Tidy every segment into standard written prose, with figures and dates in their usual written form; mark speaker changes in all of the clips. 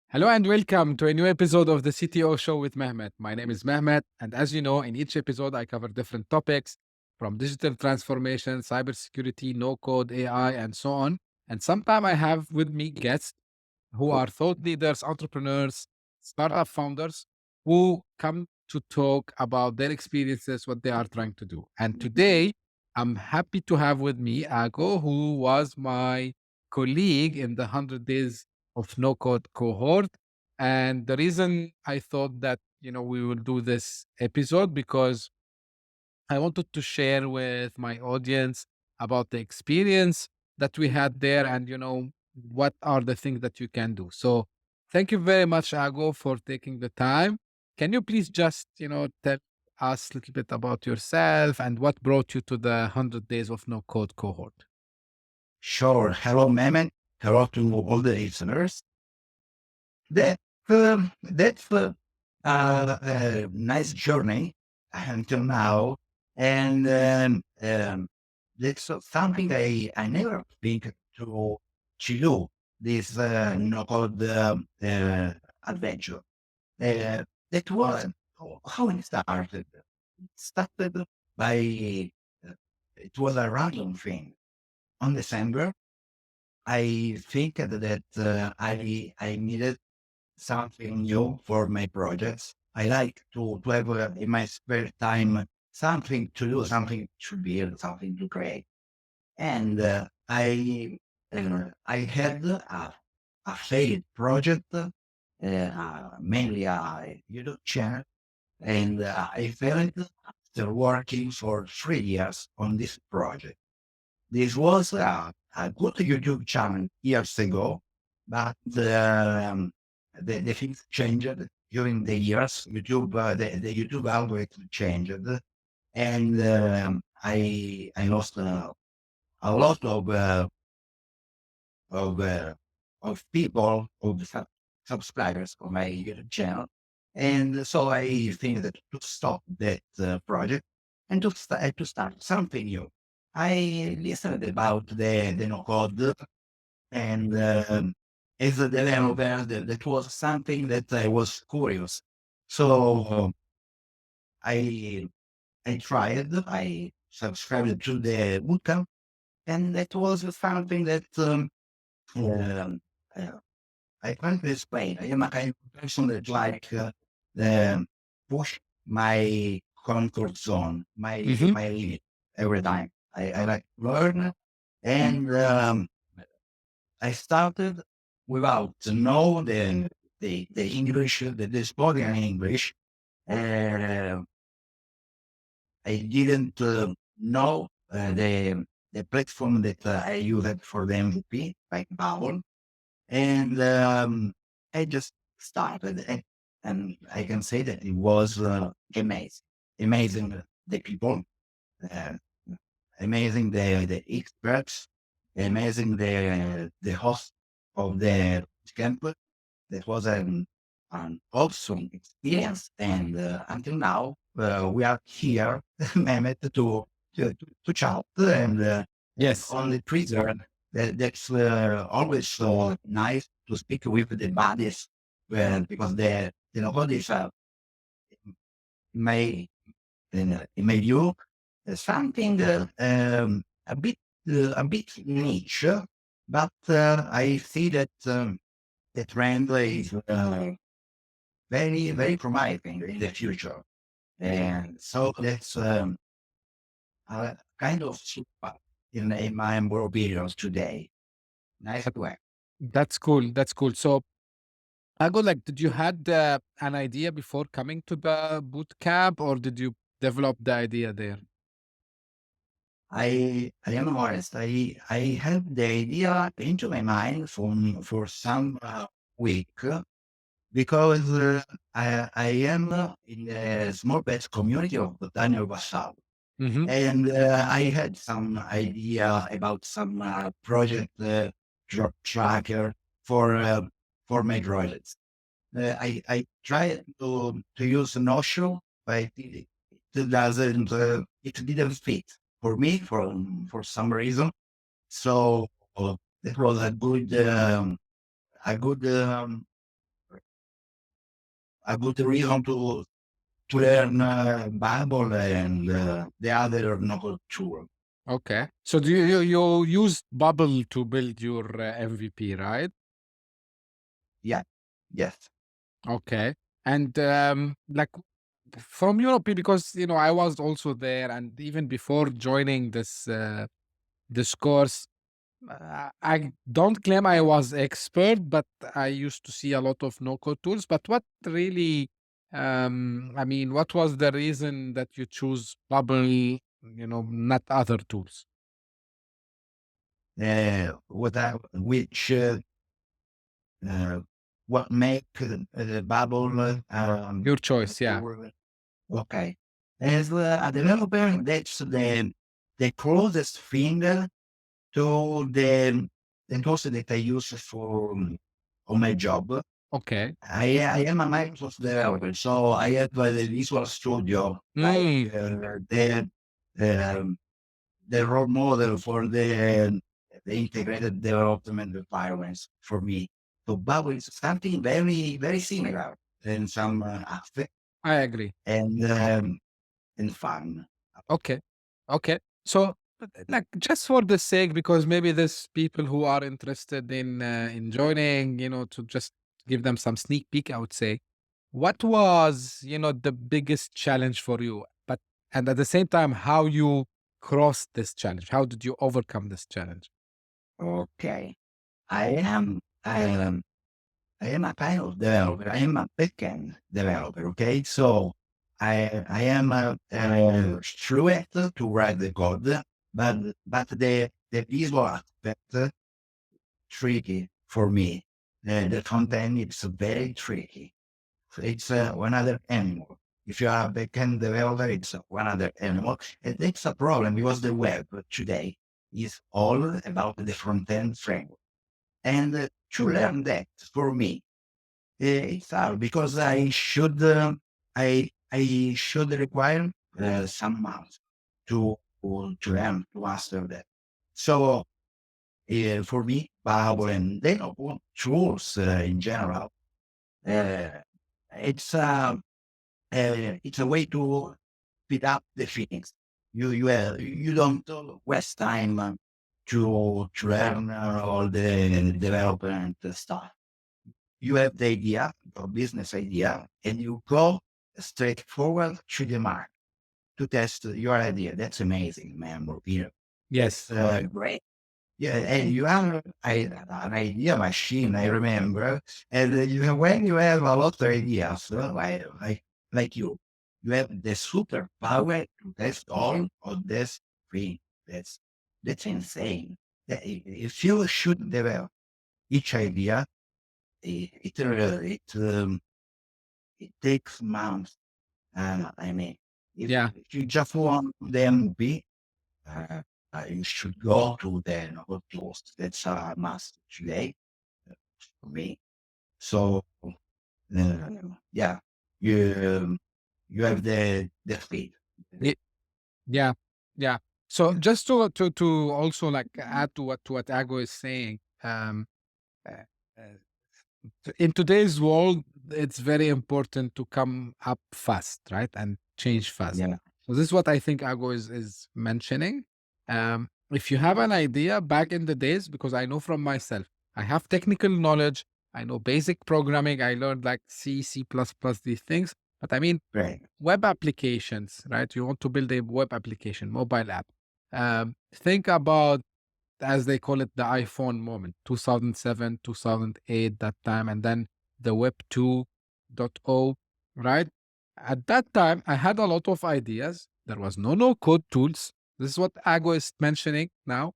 Speaker 1: Hello and welcome to a new episode of the CTO Show with Mehmet. My name is Mehmet, and as you know, in each episode, I cover different topics from digital transformation, cybersecurity, no code, AI, and so on. And sometimes I have with me guests who are thought leaders, entrepreneurs, startup founders who come to talk about their experiences, what they are trying to do. And today, I'm happy to have with me Ago, who was my colleague in the 100 Days of No Code cohort. And the reason I thought that, we will do this episode because I wanted to share with my audience about the experience that we had there and, what are the things that you can do. So thank you very much, Ago, for taking the time. Can you please just, tell us a little bit about yourself and what brought you to the 100 Days of No Code cohort?
Speaker 2: Sure. Hello, Mehmet. Hello to all the listeners. That's a nice journey until now, and that's something I never think to do. This no-code adventure. That was how it started. It started by it was a random thing on December. I think that I needed something new for my projects. I like to have in my spare time something to do, something to build, something to create. And I had a failed project, mainly a YouTube channel, and I failed after working for 3 years on this project. This was a good YouTube channel years ago, but the things changed during the years. The YouTube algorithm changed, and I lost a lot of uh, of people, subscribers on my YouTube channel, and so I think that to stop that project and to start something new. I listened about the no code, and as a developer, that was something that I was curious. So I I tried. I subscribed to the bootcamp, and that was something that um, uh, I can't explain. I am a kind of person that um, push my comfort zone,
Speaker 1: Hmm.
Speaker 2: my limit every time. I like to learn, and I started without know the English, the spoken English. Uh, I didn't know the platform that I used for the MVP, like Bubble, and I just started, and I can say that it was amazing, amazing the people, uh, amazing the experts, amazing the host of the campus. That was an awesome experience, and until now we are here, Mehmet, to chat and
Speaker 1: Yes.
Speaker 2: on the Twitter. That's always so nice to speak with the buddies, because the nobodies may may you something a bit niche, but I see that the trend is very promising in the future, and so that's a kind of super in my opinion today. Nice work.
Speaker 1: That's cool. That's cool. So Ago, like, did you had an idea before coming to the boot camp, or did you develop the idea there?
Speaker 2: I am honest. I have the idea into my mind for some week, because I am in a small pets community of Daniel Bassal.
Speaker 1: Hmm.
Speaker 2: And I had some idea about some project tracker for my projects. I tried to use Notion, but it didn't fit for me for some reason. So it was a good a good reason to learn Babel and the other no-code tool.
Speaker 1: Okay. So do you use Bubble to build your MVP, right?
Speaker 2: Yeah. Yes.
Speaker 1: Okay. And like from Europe, because I was also there, and even before joining this course, I don't claim I was expert, but I used to see a lot of no-code tools. But what really, I mean, what was the reason that you choose Bubble, not other tools?
Speaker 2: Which uh, what make the Babel
Speaker 1: Your choice, yeah.
Speaker 2: okay. As a developer, that's the closest thing to the tools that I use for on my job.
Speaker 1: Okay.
Speaker 2: I am a Microsoft developer, so I have the Visual Studio, like
Speaker 1: Mm,
Speaker 2: um, the role model for the integrated development environments for me. So Bubble is something very, very similar in some aspect
Speaker 1: I agree.
Speaker 2: and fun.
Speaker 1: Okay. Okay. So, like, just for the sake, because maybe there's people who are interested in joining, to just give them some sneak peek, I would say, what was, the biggest challenge for you? But and at the same time, how you crossed this challenge? How did you overcome this challenge?
Speaker 2: Okay. I am I am I am a kind of developer. I am a backend developer. Okay, so I am fluent to write the code, but the visual aspect tricky for me. The content is very tricky. It's one other animal. If you are a backend developer, it's one other animal, and it's a problem because the web today is all about the front end framework. And to learn that for me, it's hard because I should require some months to learn to master that. So for me, Power and Deno tools in general, uh, it's it's a way to speed up the things. You don't waste time to learn all the development stuff. You have the idea, a business idea, and you go straight forward to the market to test your idea. That's amazing, man. That's
Speaker 1: Yes.
Speaker 2: great. Yeah, and you have an idea machine, I remember. And when you have a lot of ideas, like you have the superpower to test all of this thing. That's insane. If you should develop each idea, it takes months. I mean,
Speaker 1: Yeah.
Speaker 2: if you just want them to be, uh, you should go to the novel tools. That's a must today for me. So, yeah, you you have the speed.
Speaker 1: Yeah, yeah. So
Speaker 2: Yeah,
Speaker 1: just to also like add to what Ago is saying, uh, uh, in today's world, it's very important to come up fast, right, and change fast.
Speaker 2: yeah,
Speaker 1: So this is what I think Ago is mentioning. If you have an idea back in the days, because I know from myself, I have technical knowledge. I know basic programming. I learned like C, C++, these things. But I mean,
Speaker 2: right.
Speaker 1: web applications, right? You want to build a web application, mobile app. Think about, as they call it, the iPhone moment, 2007, 2008, that time, and then the Web 2.0, right? At that time, I had a lot of ideas. There was no code tools. This is what Ago is mentioning now.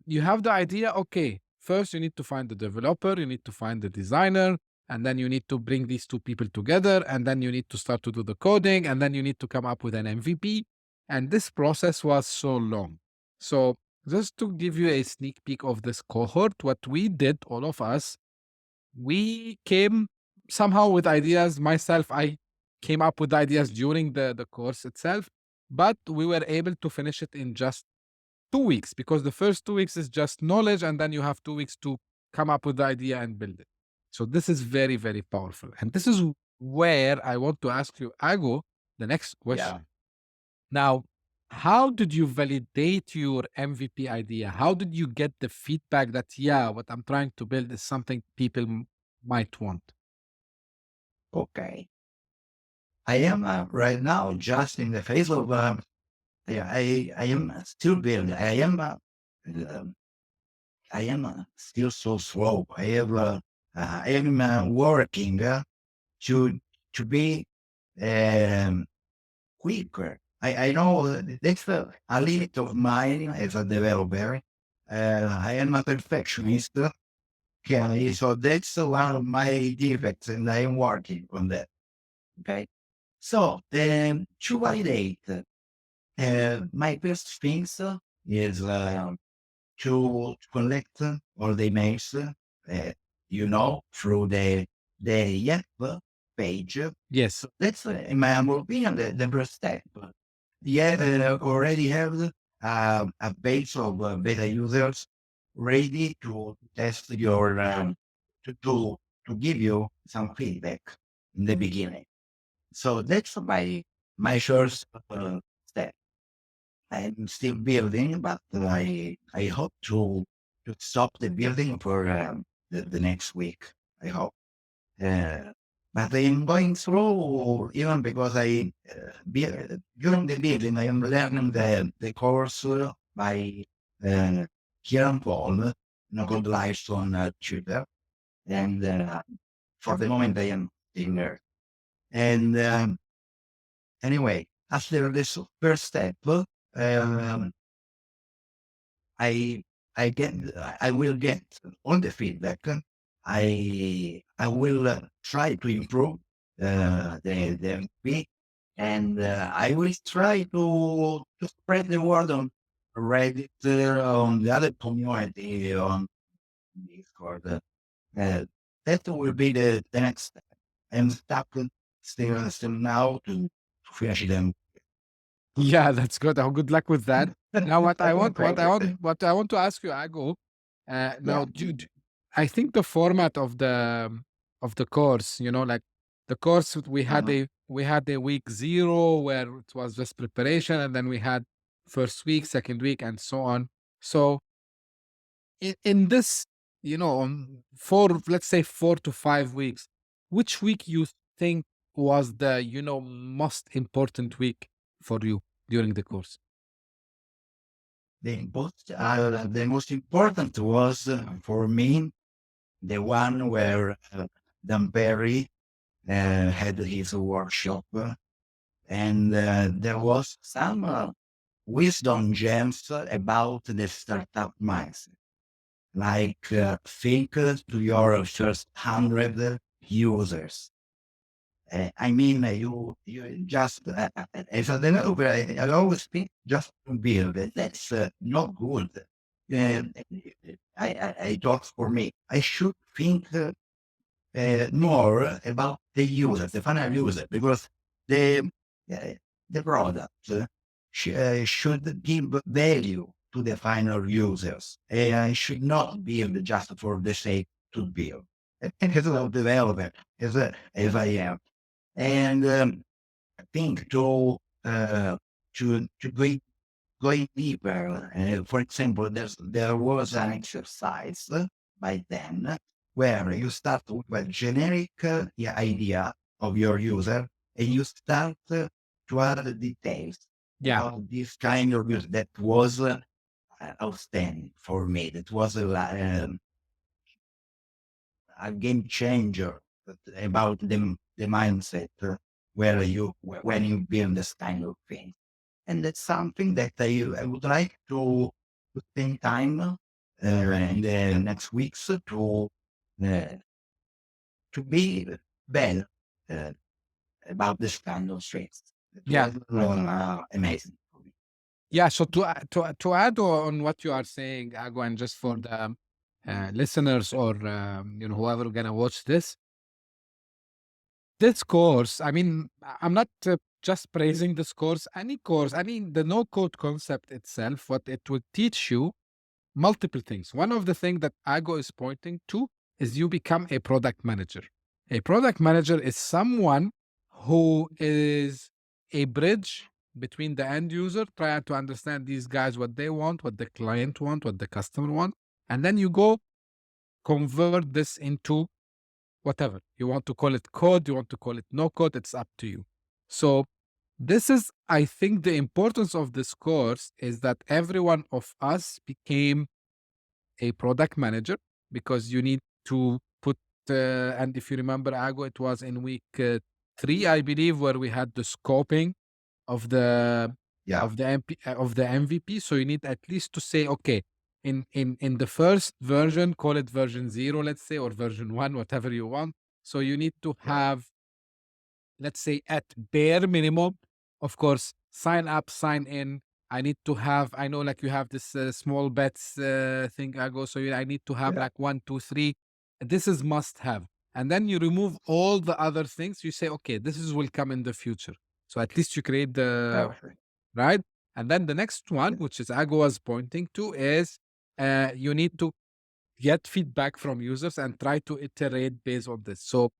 Speaker 1: You have the idea, okay, first you need to find the developer, you need to find the designer, and then you need to bring these two people together, and then you need to start to do the coding, and then you need to come up with an MVP. And this process was so long. So, just to give you a sneak peek of this cohort, what we did, all of us, we came somehow with ideas. Myself, I came up with ideas during the course itself, but we were able to finish it in just 2 weeks, because the first 2 weeks is just knowledge, and then you have 2 weeks to come up with the idea and build it. So this is very, very powerful. And this is where I want to ask you, Ago, the next
Speaker 2: Yeah.
Speaker 1: question. Now, how did you validate your MVP idea? How did you get the feedback that, yeah, what I'm trying to build is something people might want?
Speaker 2: Okay. I am right now just in the phase of, yeah, I am still building. Um, I am still so slow. I am working to to be um, quicker. I know that's a limit of mine as a developer. I am a perfectionist. Okay, so that's one of my defects, and I am working on that. Okay, so to validate, my first things is to collect all the emails, through the Yelp page.
Speaker 1: Yes.
Speaker 2: So that's, in my humble opinion, the first step. Yeah, already have a base of beta users ready to test your to give you some feedback in the beginning. So that's my first step. I'm still building, but I hope to stop the building for the next week. I hope. Uh, but I am going through even because during the building I am learning the course by uh, Kieran Paul, NoCode Lives on Twitter, and for the moment I am in there. And anyway, after this first step, I I will get all the feedback. I will try to improve the MP, and I will try to spread the word on Reddit, on the other community, on Discord. That will be the next step. I'm stuck still now to finish them.
Speaker 1: Yeah, that's good. Good luck with that. Now,
Speaker 2: Thank you.
Speaker 1: what I want to ask you, Ago.
Speaker 2: Yeah.
Speaker 1: Now, I think the format of the course, like the course,
Speaker 2: Uh-huh.
Speaker 1: we had a week zero where it was just preparation, and then we had first week, second week, and so on. So, in this, let's say 4 to 5 weeks, which week you think was the most important week for you during the course?
Speaker 2: The most important was for me the one where Dan Perry had his workshop, and there was some wisdom gems about the startup mindset, like think to your first 100 users. I mean, you just as a developer, I always think just to build it. That's not good. Uh, I thought for me, I should think more about the user, the final user, because the uh, the product should give value to the final users. AI should not build just for the sake to build. And as a developer, as I am, and I think to going deeper. For example, there was an exercise by then where you start with a generic idea of your user and you start to add the details
Speaker 1: Yeah.
Speaker 2: about this kind of user. That was outstanding for me. That was a game changer about the mindset where when you build this kind of thing. And that's something that I would like to spend time in the next weeks uh, to be better uh, about this kind of things. It
Speaker 1: Yeah.
Speaker 2: was amazing for me.
Speaker 1: Yeah. So to add on what you are saying, Ago, and just for the listeners or whoever gonna watch this course, I mean, I'm not just praising this course. Any course, I mean, the no code concept itself, what it will teach you multiple things. One of the things that Ago is pointing to is you become a product manager. A product manager is someone who is a bridge between the end user, trying to understand these guys, what they want, what the client want, what the customer want, and then you go convert this into whatever you want to call it, code, you want to call it no code, it's up to you. So this is, I think, the importance of this course is that every one of us became a product manager, because you need to put and if you remember, Ago, it was in week 3, I believe, where we had the scoping of the
Speaker 2: Yeah.
Speaker 1: of the MVP. So you need at least to say, okay, in the first version, call it version 0, let's say, or version 1, whatever you want. So you need to
Speaker 2: Yeah.
Speaker 1: have, let's say, at bare minimum, of course, sign up, sign in. I need to have, I know, like you have this small bets thing, I go. So I need to have
Speaker 2: Yeah.
Speaker 1: like 1, 2, 3. This is must have. And then you remove all the other things. You say, okay, this is will come in the future. So at least you create the
Speaker 2: Perfect.
Speaker 1: right. And then the next one,
Speaker 2: Yeah.
Speaker 1: which is Ago was pointing to, is you need to get feedback from users and try to iterate based on this. So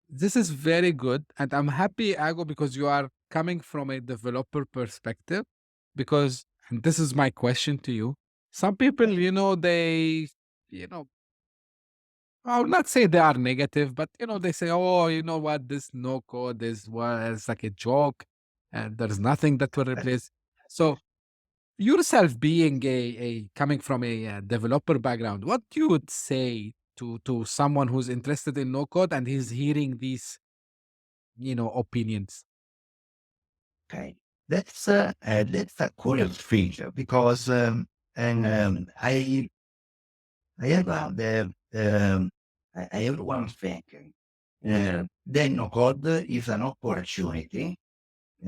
Speaker 1: this is very good. And I'm happy, Ago, because you are coming from a developer perspective. Because, and this is my question to you, some people, they, you know, I would not say they are negative, but, they say, oh, you know what, this no code is, well, it's like a joke and there's nothing that will replace. So, yourself being a coming from a developer background, what you would say to someone who's interested in no code and he's hearing these, opinions?
Speaker 2: Okay. That's a cool feature because and I have I have one thing. Then no code is an opportunity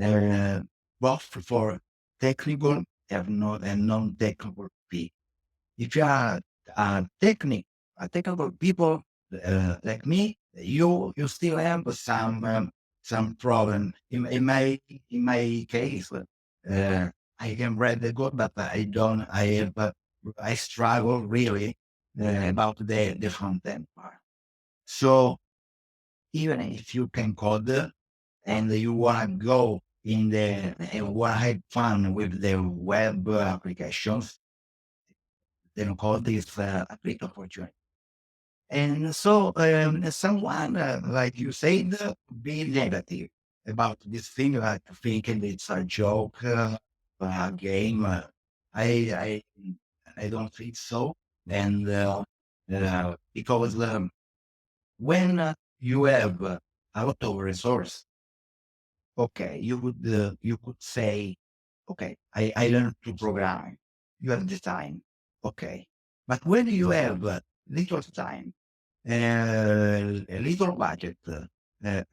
Speaker 2: uh, both for technical and non-technical people. If you are a technical people like me, you still have some problem. In my case, I can read the code, but I don't. I struggle really about the front end part. So even if you can code and you want to go in the and want to have fun with the web applications, then code is a great opportunity. And so, someone, like you said, be negative about this thing, like thinking it's a joke, a game. I, I don't think so. And because when you have a lot of resource, okay, you could say, okay, I learned to program. You have the time, okay. But when you have little time, a little budget, uh,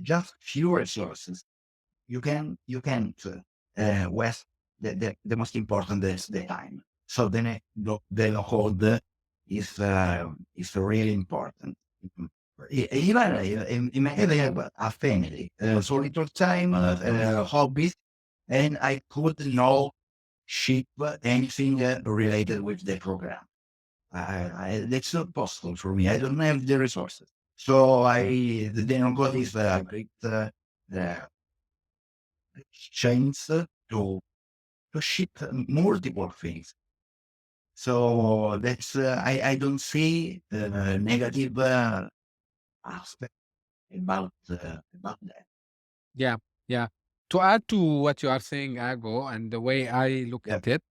Speaker 2: just few resources, you can't waste the most important is the time. So the hold is really important. Even in my head, I have a family, so little time, hobbies, and I could not ship anything related with the program. That's not possible for me. I don't have the resources. So the Denocode is a great uh, chance to ship multiple things. So that's I don't see negative aspect about that.
Speaker 1: Yeah, yeah. To add to what you are saying, Ago, and the way I look
Speaker 2: Yeah,
Speaker 1: at it,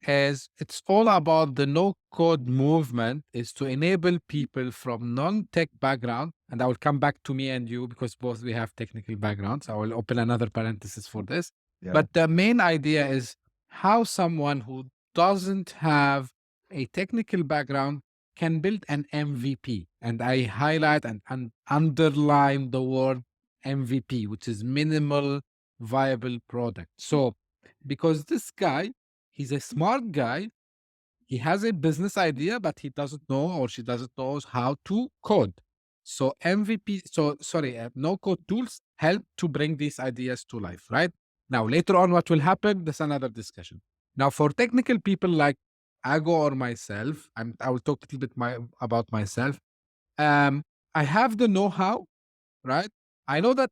Speaker 1: is it's all about the no code movement is to enable people from non-tech background, and I will come back to me and you because both we have technical backgrounds. I will open another parenthesis for this.
Speaker 2: yeah,
Speaker 1: But the main idea is how someone who doesn't have a technical background can build an MVP. And I highlight and underline the word MVP, which is minimal viable product. So because this guy, he's a smart guy. He has a business idea, but he doesn't know or she doesn't know how to code. So MVP, so sorry, no code tools help to bring these ideas to life, right? Now, later on, what will happen? That's another discussion. Now, for technical people like Ago or myself, I will talk a little bit about myself. Um, I have the know-how, right? I know that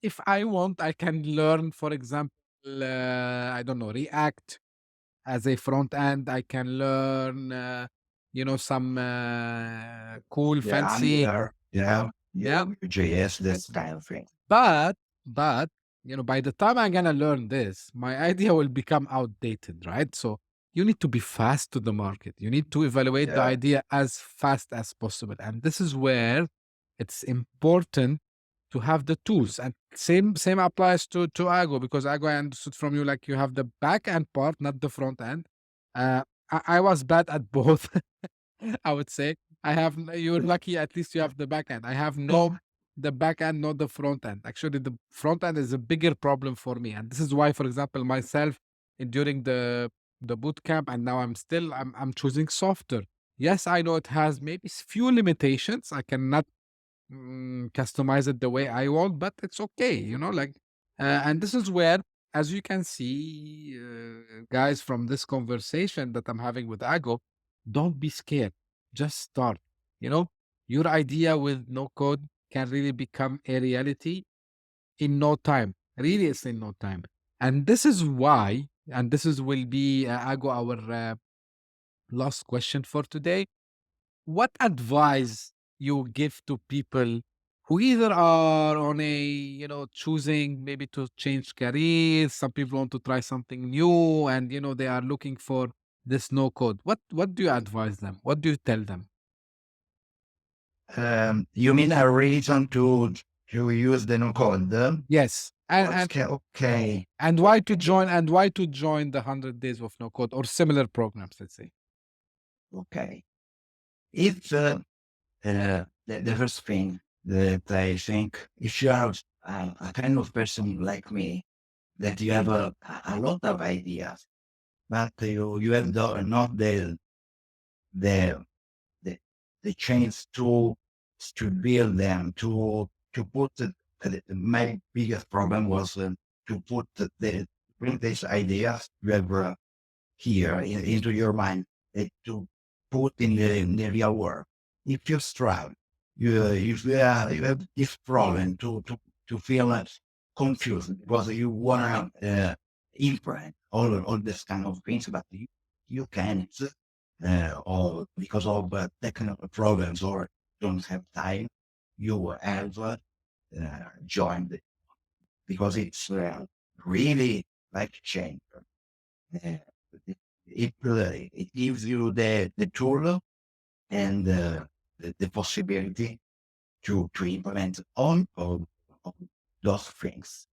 Speaker 1: if I want, I can learn, for example, I don't know, React as a front end. I can learn, some cool,
Speaker 2: Yeah,
Speaker 1: fancy,
Speaker 2: Angular, yeah,
Speaker 1: yeah.
Speaker 2: JS, that's kind of thing.
Speaker 1: But, but, by the time I'm gonna learn this, my idea will become outdated, right? So you need to be fast to the market. You need to evaluate the
Speaker 2: Yeah.
Speaker 1: idea as fast as possible. And this is where it's important to have the tools. And same applies to Ago, because Ago, I understood from you, like, you have the back end part, not the front end. I was bad at both. I would say you're lucky, at least you have the back end. I have no the back end, not the front end. Actually, the front end is a bigger problem for me, and this is why, for example, myself, during the boot camp, and now I'm choosing software. Yes, I know it has maybe few limitations. I cannot customize it the way I want, but it's okay, like, and this is where, as you can see, guys, from this conversation that I'm having with Ago, don't be scared. Just start. You know, your idea with no code can really become a reality in no time. Really, it's in no time. And this is why, and this is will be Ago, our last question for today. What advice you give to people who either are on a, choosing maybe to change careers? Some people want to try something new, and they are looking for this no code. What do you advise them? What do you tell them?
Speaker 2: You mean a reason to use the no code?
Speaker 1: Yes,
Speaker 2: Okay, okay,
Speaker 1: and why to join, the 100 days of no code or similar programs, let's say.
Speaker 2: okay. If the first thing that I think, if you are a kind of person like me, that you have a lot of ideas, but you have not the the the chance to build them, to put my biggest problem was to put bring these ideas you have here into your mind, to put in the real world. If you struggle, you have this problem to feel confused because you want to implement all this kind of things, but you can't, or because of technical problems or don't have time, you have joined it because it's really like change. Uh, it gives you the tool and the possibility to implement all those things.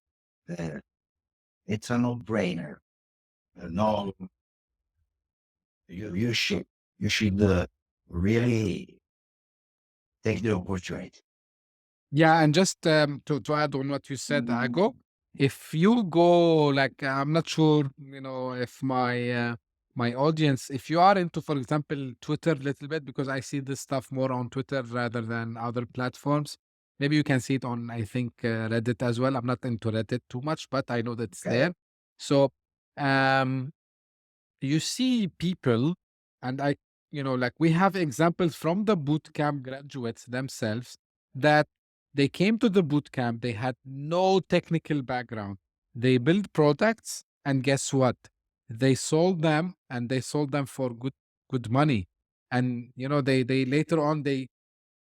Speaker 2: Uh, it's a no-brainer. No, you should really take the opportunity.
Speaker 1: Yeah, and just to add on what you said, Ago, if you go, like, I'm not sure, if my audience, if you are into, for example, Twitter a little bit, because I see this stuff more on Twitter rather than other platforms. Maybe you can see it on, I think, Reddit as well. I'm not into Reddit too much, but I know that it's
Speaker 2: Okay.
Speaker 1: there. So, um, you see people, and like, we have examples from the boot camp graduates themselves, that they came to the boot camp, they had no technical background, they built products, and guess what, they sold them, and they sold them for good money. And they later on, they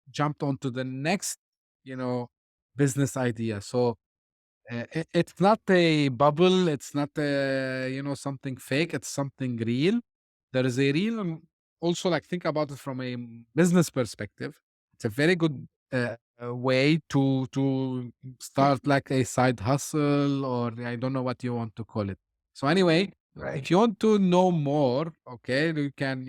Speaker 1: jumped onto the next, you know business idea. So it's not a bubble. It's not something fake. It's something real. There is a real, also, like, think about it from a business perspective. It's a very good way to start, like, a side hustle, or I don't know what you want to call it. So anyway,
Speaker 2: Right.
Speaker 1: if you want to know more, okay, you can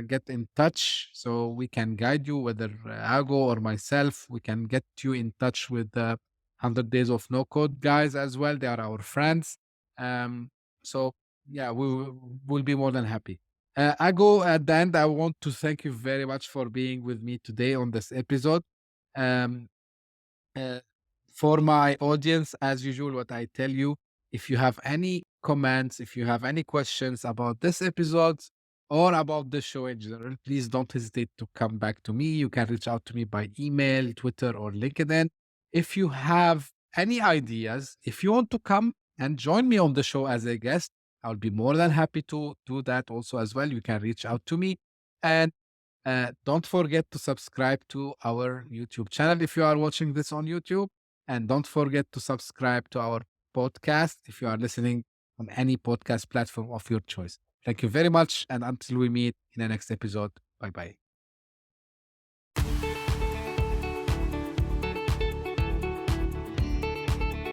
Speaker 1: get in touch, so we can guide you, whether Ago or myself. We can get you in touch with 100 Days of No Code guys as well. They are our friends. So yeah, will be more than happy. Ago, at the end, I want to thank you very much for being with me today on this episode. Um, uh, for my audience, as usual, what I tell you, if you have any comments, if you have any questions about this episode, or about the show in general, please don't hesitate to come back to me. You can reach out to me by email, Twitter, or LinkedIn. If you have any ideas, if you want to come and join me on the show as a guest, I'll be more than happy to do that also as well. You can reach out to me. And don't forget to subscribe to our YouTube channel if you are watching this on YouTube. And don't forget to subscribe to our podcast if you are listening on any podcast platform of your choice. Thank you very much. And until we meet in the next episode, bye bye.